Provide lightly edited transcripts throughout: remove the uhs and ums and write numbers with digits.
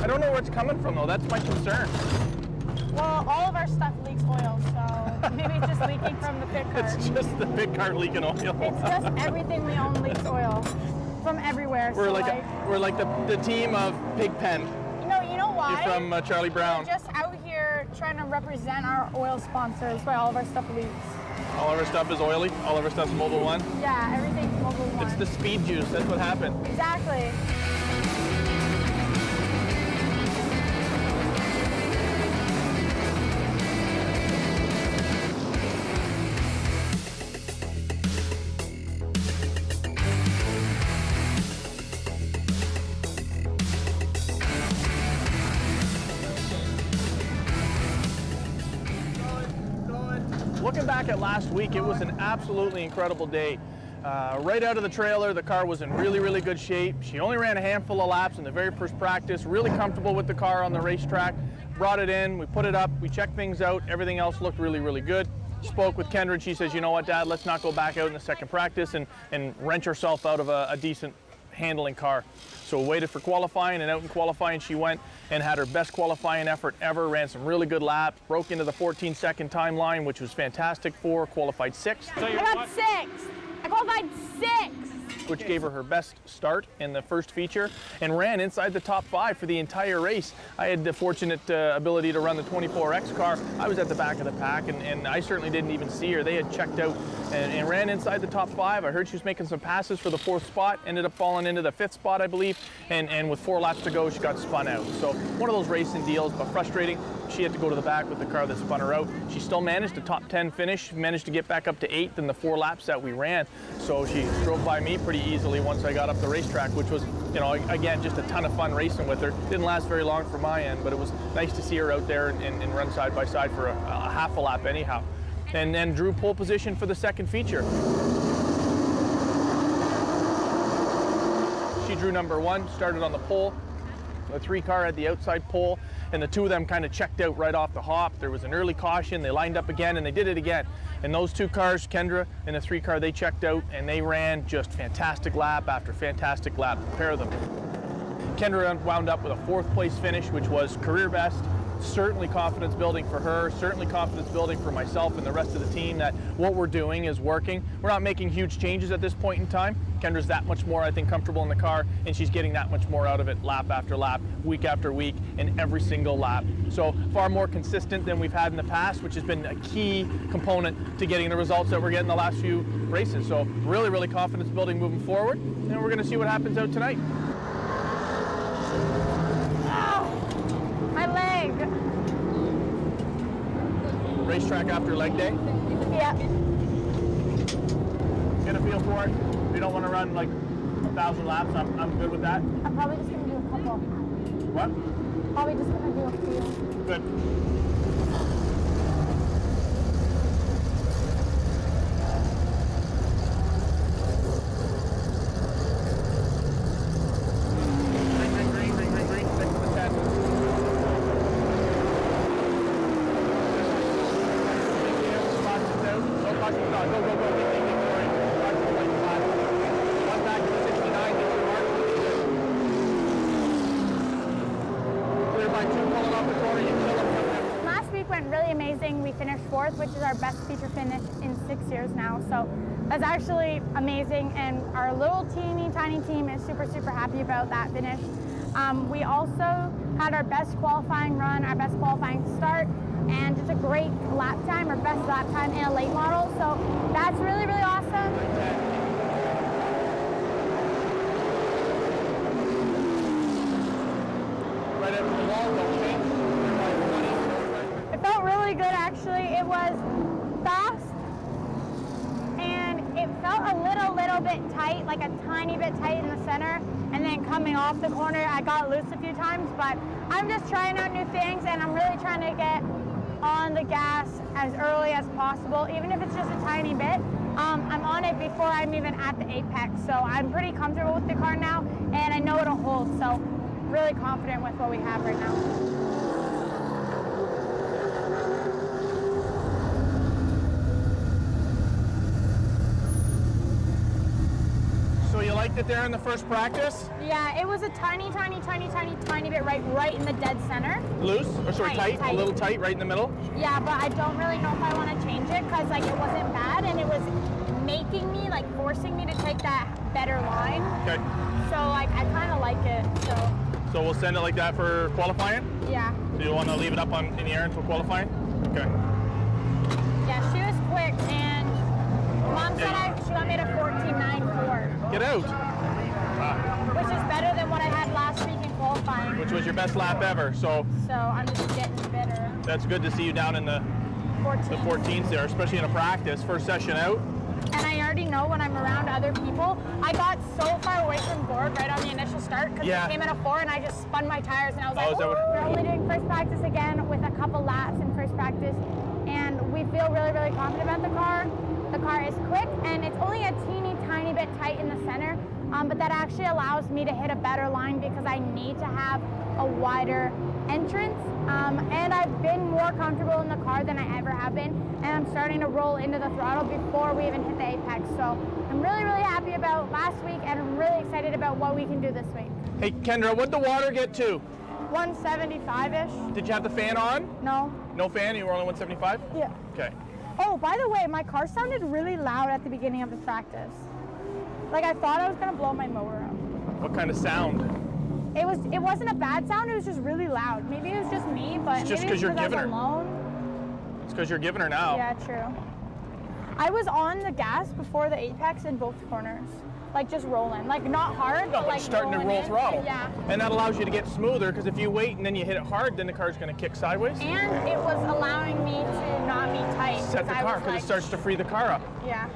I don't know where it's coming from though, that's my concern. Well, all of our stuff leaks oil, so maybe it's just leaking from the pit cart. It's just the pit cart leaking oil. It's just everything we own leaks oil from everywhere. We're so like the team of Pigpen. You know why? You're from Charlie Brown. We're just out here trying to represent our oil sponsors by all of our stuff leaks. All of our stuff is oily. All of our stuff's Mobil 1. Yeah, everything's Mobil 1. It's the speed juice. That's what happened. Exactly. Looking back at last week, it was an absolutely incredible day. Right out of the trailer, the car was in really, really good shape. She only ran a handful of laps in the very first practice, really comfortable with the car on the racetrack. Brought it in, we put it up, we checked things out, everything else looked really, really good. Spoke with Kendra and she says, you know what, Dad, let's not go back out in the second practice and wrench ourselves out of a decent handling car. So we waited for qualifying, and out in qualifying she went and had her best qualifying effort ever, ran some really good laps, broke into the 14-second timeline, which was fantastic for her, qualified 6th. I got 6. I qualified 6. Which gave her her best start in the first feature and ran inside the top 5 for the entire race. I had the fortunate ability to run the 24X car. I was at the back of the pack and I certainly didn't even see her. They had checked out and ran inside the top 5. I heard she was making some passes for the 4th spot, ended up falling into the 5th spot, I believe, and with 4 laps to go, she got spun out. So one of those racing deals, but frustrating. She had to go to the back with the car that spun her out. She still managed a top 10 finish, managed to get back up to 8th in the 4 laps that we ran. So she drove by me pretty easily once I got up the racetrack, which was, you know, again, just a ton of fun racing with her. Didn't last very long for my end, but it was nice to see her out there and run side by side for a half a lap anyhow. And then drew pole position for the second feature. She drew number 1, started on the pole. The 3 car had the outside pole, and the 2 of them kind of checked out right off the hop. There was an early caution, they lined up again, and they did it again. And those 2 cars, Kendra and the 3 car, they checked out, and they ran just fantastic lap after fantastic lap, the pair of them. Kendra wound up with a 4th place finish, which was career best. Certainly confidence building for her, certainly confidence building for myself and the rest of the team that what we're doing is working. We're not making huge changes at this point in time. Kendra's that much more, I think, comfortable in the car, and she's getting that much more out of it lap after lap, week after week, and every single lap. So far more consistent than we've had in the past, which has been a key component to getting the results that we're getting the last few races. So really, really confidence building moving forward, and we're gonna see what happens out tonight. My leg. Racetrack after leg day? Yeah. Get a feel for it. If you don't want to run like 1,000 laps, I'm good with that. I'm probably just going to do a couple. What? Probably just going to do a few. Good. Last week went really amazing. We finished 4th, which is our best feature finish in 6 years now. So that's actually amazing, and our little teeny tiny team is super, super happy about that finish. We also had our best qualifying run, our best qualifying start, and just a great lap time, our best lap time in a late model. So that's really, really awesome. Right after the wall, don't change. It felt really good, actually. It was fast, and it felt a little bit tight, like a tiny bit tight in the center. And then coming off the corner, I got loose a few times, but I'm just trying out new things, and I'm really trying to get on the gas as early as possible, even if it's just a tiny bit. I'm on it before I'm even at the apex, so I'm pretty comfortable with the car now, and I know it'll hold, so really confident with what we have right now. So you liked it there in the first practice? Yeah, it was a tiny bit right in the dead center. Loose? Or sorry, tight? A little tight right in the middle? Yeah, but I don't really know if I want to change it because like it wasn't bad and it was making me, like forcing me to take that better line. Okay. So like I kind of like it, So we'll send it like that for qualifying? Yeah. So you want to leave it up in the air until qualifying? Okay. Yeah, she was quick and Mom said she got me to 14.94. Get out. Which is better than what I had last week in qualifying. Which was your best lap ever, so I'm just getting better. That's good to see you down in the 14s there, especially in a practice, first session out. And I already know when I'm around other people, I got so far away from Gord right on the initial start because we came in a 4 and I just spun my tires and I was like, we're only doing first practice again with a couple laps in first practice. And we feel really, really confident about the car. The car is quick and it's only a tiny bit tight in the center, but that actually allows me to hit a better line because I need to have a wider entrance. And I've been more comfortable in the car than I ever have been, and I'm starting to roll into the throttle before we even hit the apex. So I'm really, really happy about last week, and I'm really excited about what we can do this week. Hey Kendra, what'd the water get to? 175-ish. Did you have the fan on? No. No fan? You were only 175? Yeah. Okay. Oh, by the way, my car sounded really loud at the beginning of the practice. Like I thought I was gonna blow my mower up. What kind of sound? It wasn't a bad sound, it was just really loud. Maybe it was just me, but it's just maybe because you're giving her. Alone. It's because you're giving her now. Yeah, true. I was on the gas before the apex in both corners. Like just rolling. Like not hard, but like starting to roll throttle. Yeah. And that allows you to get smoother because if you wait and then you hit it hard, then the car's going to kick sideways. And it was allowing me to not be tight. Set the car because it starts to free the car up. Yeah.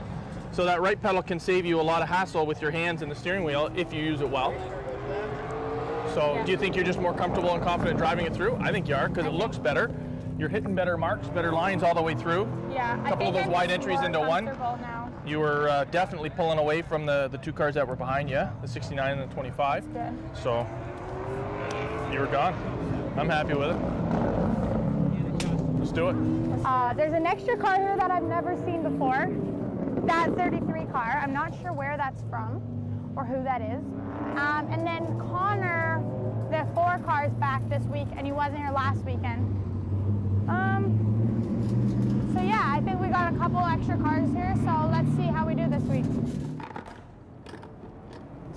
So that right pedal can save you a lot of hassle with your hands and the steering wheel if you use it well. So do you think you're just more comfortable and confident driving it through? I think you are because it looks better. You're hitting better marks, better lines all the way through. Yeah, a couple of those wide entries into one. Now. You were definitely pulling away from the two cars that were behind you, the 69 and the 25. That's good. So you were gone. I'm happy with it. Let's do it. There's an extra car here that I've never seen before. That 33 car. I'm not sure where that's from or who that is. And then Connor, the 4 cars back this week, and he wasn't here last weekend. So yeah, I think we got a couple extra cars here, so let's see how we do this week.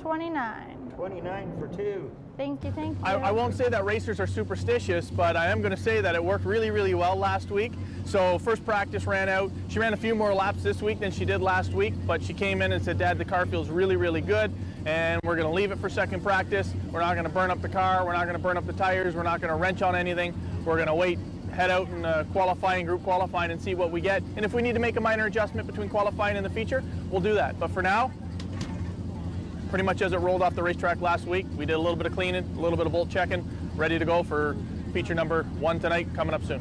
29. 29 for 2. Thank you, thank you. I won't say that racers are superstitious, but I am going to say that it worked really, really well last week. So first practice ran out. She ran a few more laps this week than she did last week, but she came in and said, Dad, the car feels really, really good, and we're going to leave it for second practice. We're not going to burn up the car. We're not going to burn up the tires. We're not going to wrench on anything. We're going to wait, head out and qualifying, group qualifying, and see what we get. And if we need to make a minor adjustment between qualifying and the feature, we'll do that. But for now, pretty much as it rolled off the racetrack last week, we did a little bit of cleaning, a little bit of bolt checking, ready to go for feature number 1 tonight, coming up soon.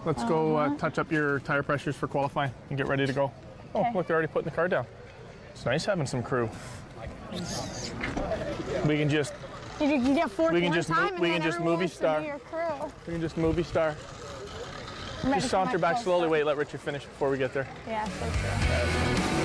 Let's go touch up your tire pressures for qualifying and get ready to go. Okay. Oh, look, they're already putting the car down. It's nice having some crew. We can just... You get 4 we can just movie star. We can just movie star. Just saunter back slowly. Wait, let Richard finish before we get there. Yeah, so true.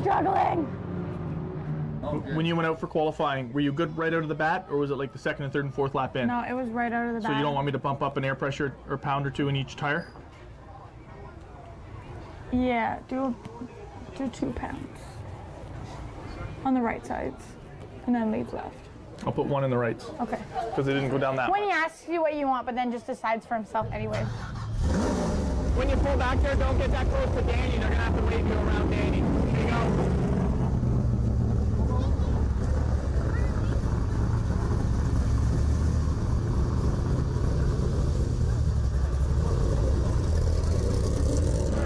Struggling. When you went out for qualifying, were you good right out of the bat, or was it like the 2nd and 3rd and 4th lap in? No, it was right out of the bat. So you don't want me to bump up an air pressure or pound or 2 in each tire? Yeah, do 2 pounds on the right sides, and then leave left. I'll put 1 in the rights. Okay. Because it didn't go down that When way. he asks you what you want, but then just decides for himself anyway. When you pull back there, don't get that close to Danny. They're gonna have to wait to go around Danny. Here you go.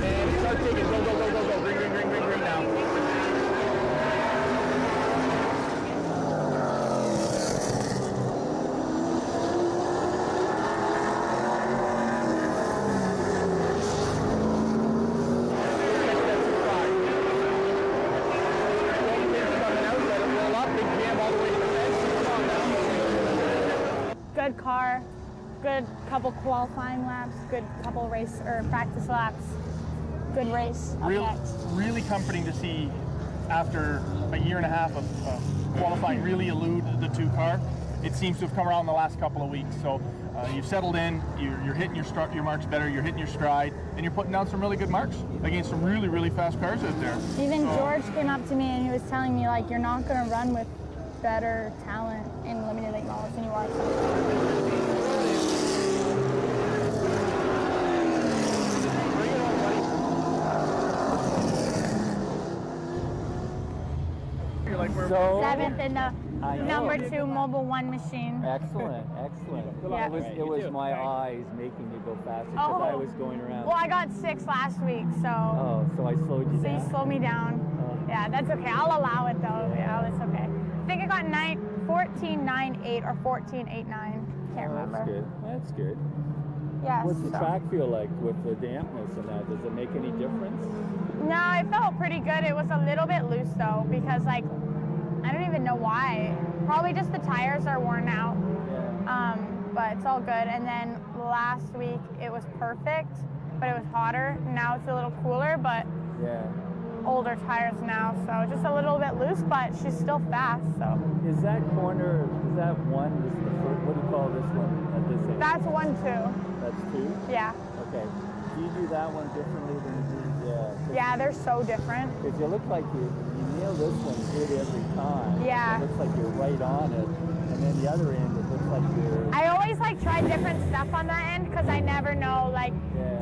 And start taking. Go, go, go, go, go. Green, green, green, green, green now. car, good couple qualifying laps, good couple race or practice laps, good race. Really comforting to see after a year and a half of qualifying really elude the 2 car. It seems to have come around the last couple of weeks. So you've settled in, you're hitting your marks better, you're hitting your stride, and you're putting down some really good marks against some really, really fast cars out there. Even George came up to me and he was telling me, like, you're not going to run with better talent in limited late models than you are. So, 7th in the number 2 Mobile 1 machine. excellent, excellent. Yeah. It was my eyes making me go faster because I was going around. Well, I got 6 last week, so. Oh, so I slowed you down. So you slowed me down. Yeah, that's okay. I'll allow it though. Yeah, that's okay. I think I got 14.98 or 14.89. Can't remember. That's good. That's good. Yeah. What's the track feel like with the dampness and that? Does it make any difference? No, it felt pretty good. It was a little bit loose though, because like, I don't even know why. Probably just the tires are worn out. Yeah. But it's all good. And then last week it was perfect, but it was hotter. Now it's a little cooler, but Yeah. older tires now, so just a little bit loose, but she's still fast. So Is that corner, is that one, this is the first, what do you call this one at this age? that's 1-2. That's 2? Yeah. Okay. Do you do that one differently than you do? Yeah, they're so different. Because you look like you nail this one good every time. Yeah. It looks like you're right on it. And then the other end, it looks like you're... I always like try different stuff on that end because I never know. Like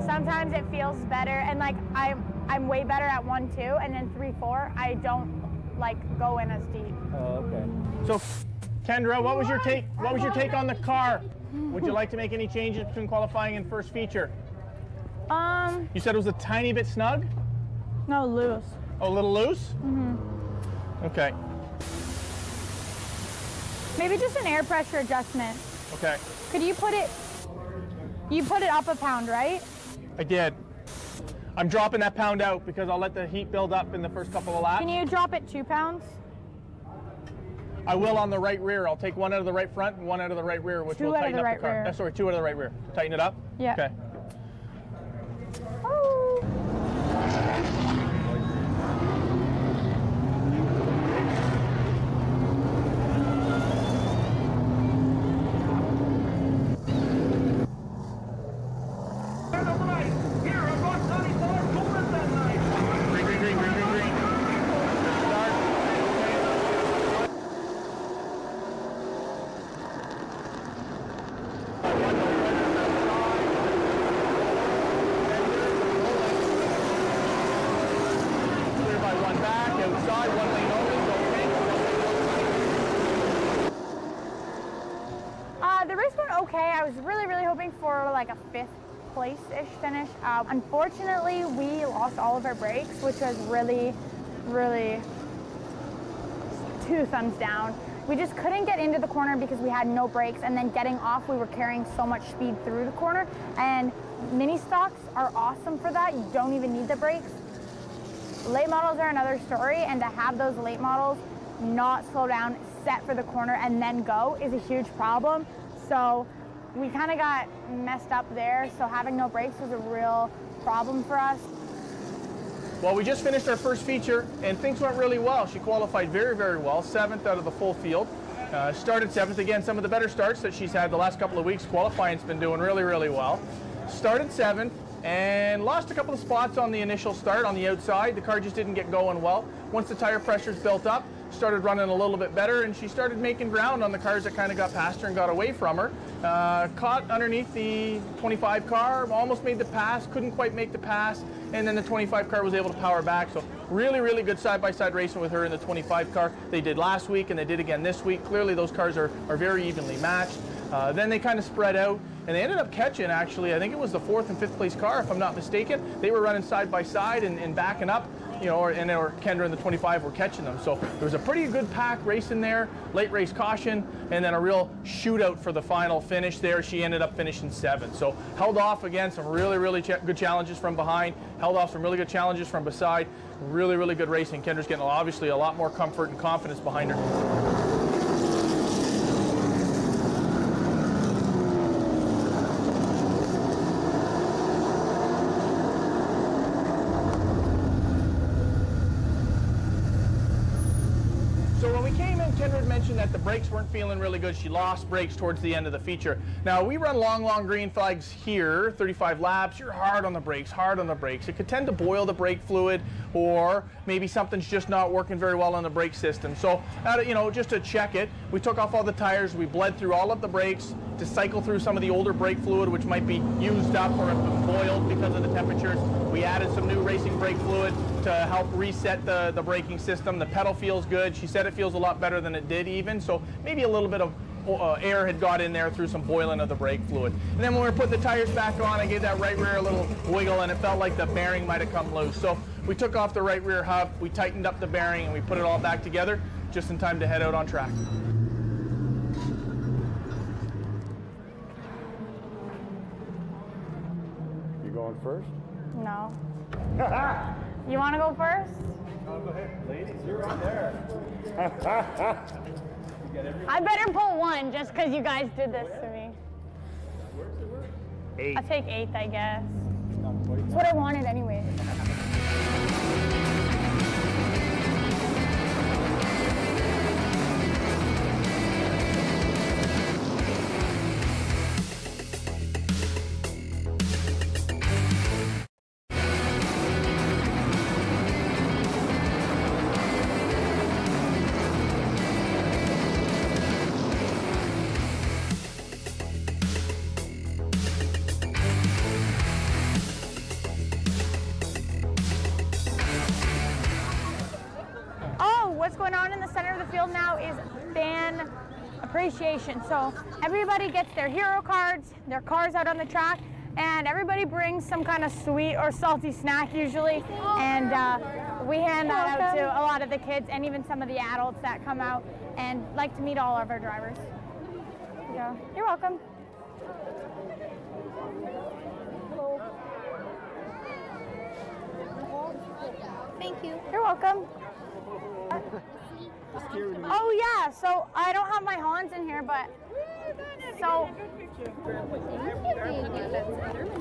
sometimes it feels better, and like I'm way better at 1-2, and then 3-4 I don't like go in as deep. Oh, okay. So, Kendra, what was your take? What was your take on the car? Would you like to make any changes between qualifying and first feature? You said it was a tiny bit snug? No, loose. Oh, a little loose? Okay. Maybe just an air pressure adjustment. Okay. Could you put it? You put it up a pound, right? I did. I'm dropping that pound out because I'll let the heat build up in the first couple of laps. Can you drop it 2 pounds? I will on the right rear. I'll take one out of the right front and one out of the right rear, which will tighten up the car. Sorry, 2 out of the right rear. Tighten it up? Yeah. Okay. Oh. The race went okay. I was really hoping for like a 5th place-ish finish. Unfortunately, we lost all of our brakes, which was really 2 thumbs down. We just couldn't get into the corner because we had no brakes, and then getting off, we were carrying so much speed through the corner. And mini stocks are awesome for that. You don't even need the brakes. Late models are another story, and to have those late models not slow down, set for the corner, and then go is a huge problem. So we kind of got messed up there, so having no brakes was a real problem for us. Well, we just finished our first feature, and things went really well. She qualified very well, 7th out of the full field. Started 7th, again, some of the better starts that she's had the last couple of weeks. Qualifying's been doing really well. Started 7th, and lost a couple of spots on the initial start on the outside. The car just didn't get going well. Once the tire pressures built up, started running a little bit better, and she started making ground on the cars that kind of got past her and got away from her. Caught underneath the 25 car, almost made the pass, couldn't quite make the pass, and then the 25 car was able to power back. So really good side-by-side racing with her in the 25 car. They did last week and they did again this week. Clearly those cars are very evenly matched. Then they kind of spread out, and they ended up catching, actually, I think it was the 4th and 5th place car, if I'm not mistaken. They were running side by side and backing up, you know, or Kendra and the 25 were catching them. So there was a pretty good pack race in there, late race caution, and then a real shootout for the final finish there. She ended up finishing 7th. So held off, again, some really good challenges from behind, held off some really good challenges from beside. Really good racing. Kendra's getting obviously a lot more comfort and confidence behind her. that the brakes weren't feeling really good. She lost brakes towards the end of the feature. Now, we run long green flags here, 35 laps. You're hard on the brakes, hard on the brakes. It could tend to boil the brake fluid, or maybe something's just not working very well on the brake system. So, you know, just to check it, we took off all the tires, we bled through all of the brakes to cycle through some of the older brake fluid, which might be used up or have been boiled because of the temperatures. We added some new racing brake fluid to help reset the braking system. The pedal feels good. She said it feels a lot better than it did even, so maybe a little bit of air had got in there through some boiling of the brake fluid. And then when we put the tires back on, I gave that right rear a little wiggle, and it felt like the bearing might have come loose. So we took off the right rear hub, we tightened up the bearing, and we put it all back together just in time to head out on track. You going first? No. You want to go first? No, go ahead. Ladies, you're right there. I better pull one just because you guys did this to me. Eight. I'll take 8th, I guess. That's what I wanted anyway. What's going on in the center of the field now is fan appreciation. So everybody gets their hero cards, their cars out on the track, and everybody brings some kind of sweet or salty snack usually. And we hand that out to a lot of the kids and even some of the adults that come out and like to meet all of our drivers. Yeah, you're welcome. Thank you. You're welcome. Oh yeah, so I don't have my Hans in here, but so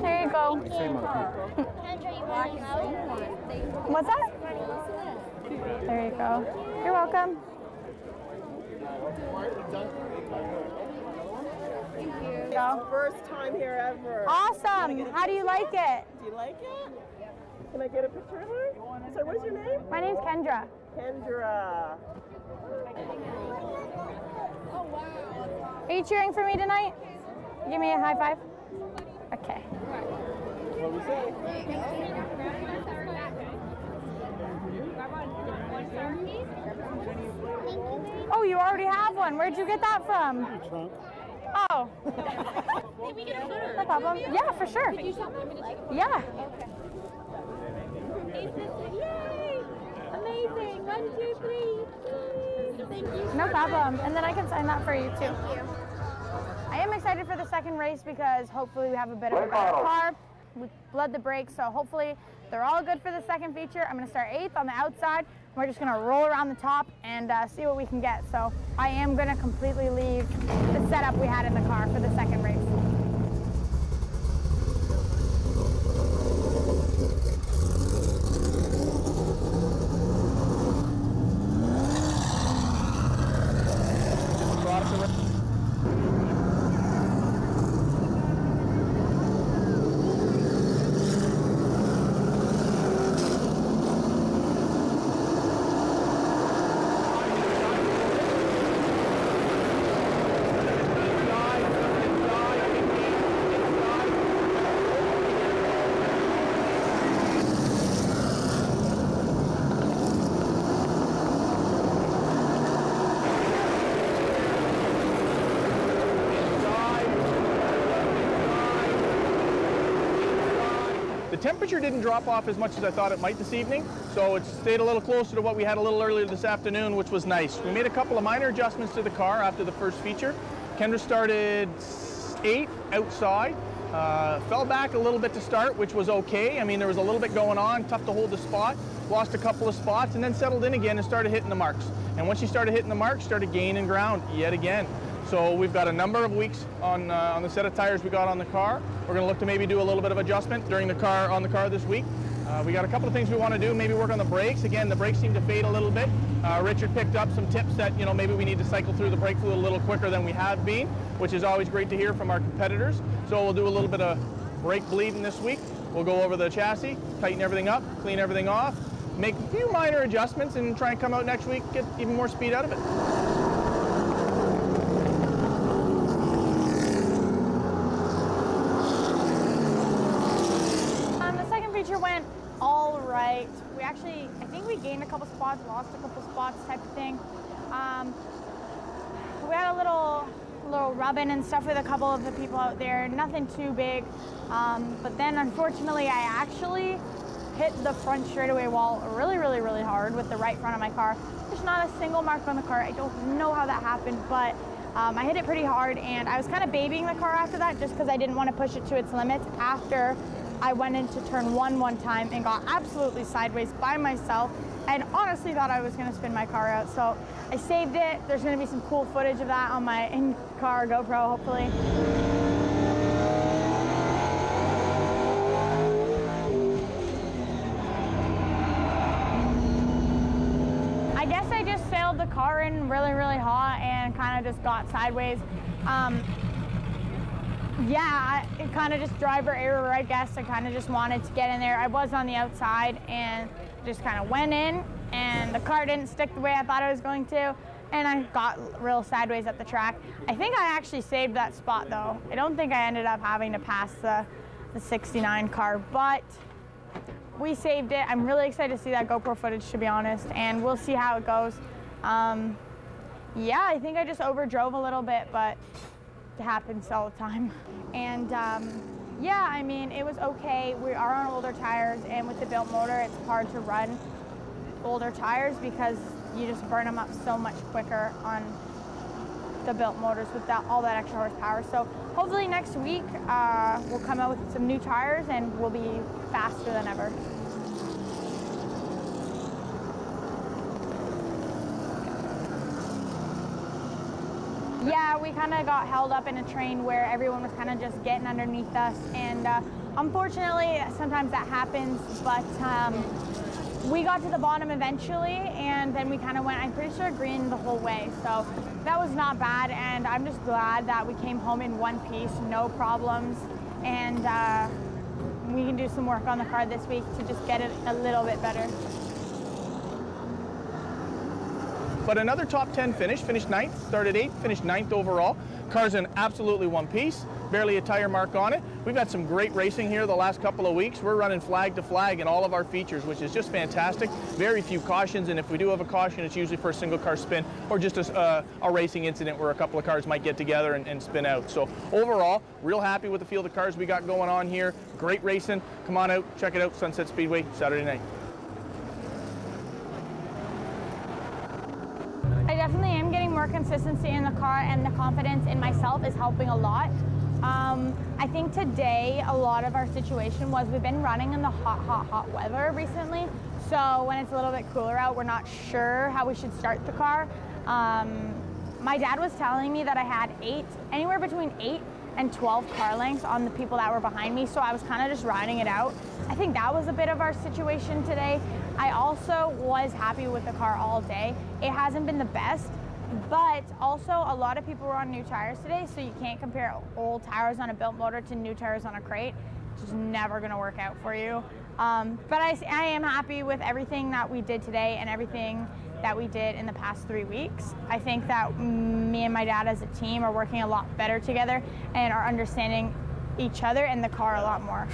there you go. What's that? There you go. You're welcome. Thank you. Go. First time here ever. Awesome. How do you like it? Do you like it? Can I get a picture of her? Sorry, what's your name? My name's Kendra. Kendra. Are you cheering for me tonight? Give me a high five. Okay. What we say? Oh, you already have one. Where'd you get that from? Trunk. Oh. No problem. Yeah, for sure. Yeah. Yay! Amazing. 1, 2, 3. Thank you. No problem. And then I can sign that for you too. I am excited for the second race because hopefully we have a bit of a better car. We bled the brakes, so hopefully they're all good for the second feature. I'm going to start 8th on the outside. We're just going to roll around the top and see what we can get. So I am going to completely leave the setup we had in the car for the second race. The temperature didn't drop off as much as I thought it might this evening, so it stayed a little closer to what we had a little earlier this afternoon, which was nice. We made a couple of minor adjustments to the car after the first feature. Kendra started 8th outside, fell back a little bit to start, which was okay. I mean, there was a little bit going on, tough to hold the spot, lost a couple of spots, and then settled in again and started hitting the marks. And once she started hitting the marks, started gaining ground yet again. So we've got a number of weeks on the set of tires we got on the car. We're going to look to maybe do a little bit of adjustment during the car this week. We got a couple of things we want to do, maybe work on the brakes. Again, the brakes seem to fade a little bit. Richard picked up some tips that, you know, maybe we need to cycle through the brake fluid a little quicker than we have been, which is always great to hear from our competitors. So we'll do a little bit of brake bleeding this week. We'll go over the chassis, tighten everything up, clean everything off, make a few minor adjustments, and try and come out next week, get even more speed out of it. The second feature went all right. We actually, I think we gained a couple spots, lost a couple spots type of thing. We had a little rub-in and stuff with a couple of the people out there, nothing too big. But then unfortunately I actually hit the front straightaway wall really, really, really hard with the right front of my car. There's not a single mark on the car. I don't know how that happened, but I hit it pretty hard, and I was kind of babying the car after that just because I didn't want to push it to its limits after I went into turn one time and got absolutely sideways by myself and honestly thought I was going to spin my car out. So I saved it. There's going to be some cool footage of that on my in-car GoPro, hopefully. I guess I just sailed the car in really, really hot and kind of just got sideways. Yeah, it kind of just driver error, I guess. I kind of just wanted to get in there. I was on the outside and just kind of went in, and the car didn't stick the way I thought it was going to, and I got real sideways at the track. I think I actually saved that spot though. I don't think I ended up having to pass the 69 car, but we saved it. I'm really excited to see that GoPro footage, to be honest, and we'll see how it goes. Yeah, I think I just overdrove a little bit, but it happens all the time. And yeah, I mean, it was okay. We are on older tires, and with the built motor, it's hard to run older tires because you just burn them up so much quicker on the built motors with all that extra horsepower. So hopefully next week we'll come out with some new tires and we'll be faster than ever. Yeah, we kind of got held up in a train where everyone was kind of just getting underneath us, and unfortunately sometimes that happens, but we got to the bottom eventually, and then we kind of went, I'm pretty sure, green the whole way, so that was not bad, and I'm just glad that we came home in one piece, no problems, and we can do some work on the car this week to just get it a little bit better. But another top 10 finish, finished 9th, started 8th, finished 9th overall. Car's in absolutely one piece, barely a tire mark on it. We've had some great racing here the last couple of weeks. We're running flag to flag in all of our features, which is just fantastic. Very few cautions, and if we do have a caution, it's usually for a single car spin or just a racing incident where a couple of cars might get together and spin out. So overall, real happy with the field of cars we got going on here. Great racing. Come on out, check it out, Sunset Speedway, Saturday night. I definitely am getting more consistency in the car, and the confidence in myself is helping a lot. I think today a lot of our situation was we've been running in the hot weather recently. So when it's a little bit cooler out, we're not sure how we should start the car. My dad was telling me that I had anywhere between 8 and 12 car lengths on the people that were behind me, so I was kind of just riding it out. I think that was a bit of our situation today. I also was happy with the car all day. It hasn't been the best, but also a lot of people were on new tires today, so you can't compare old tires on a built motor to new tires on a crate. It's just never gonna work out for you. But I am happy with everything that we did today and everything that we did in the past 3 weeks. I think that me and my dad as a team are working a lot better together and are understanding each other and the car a lot more.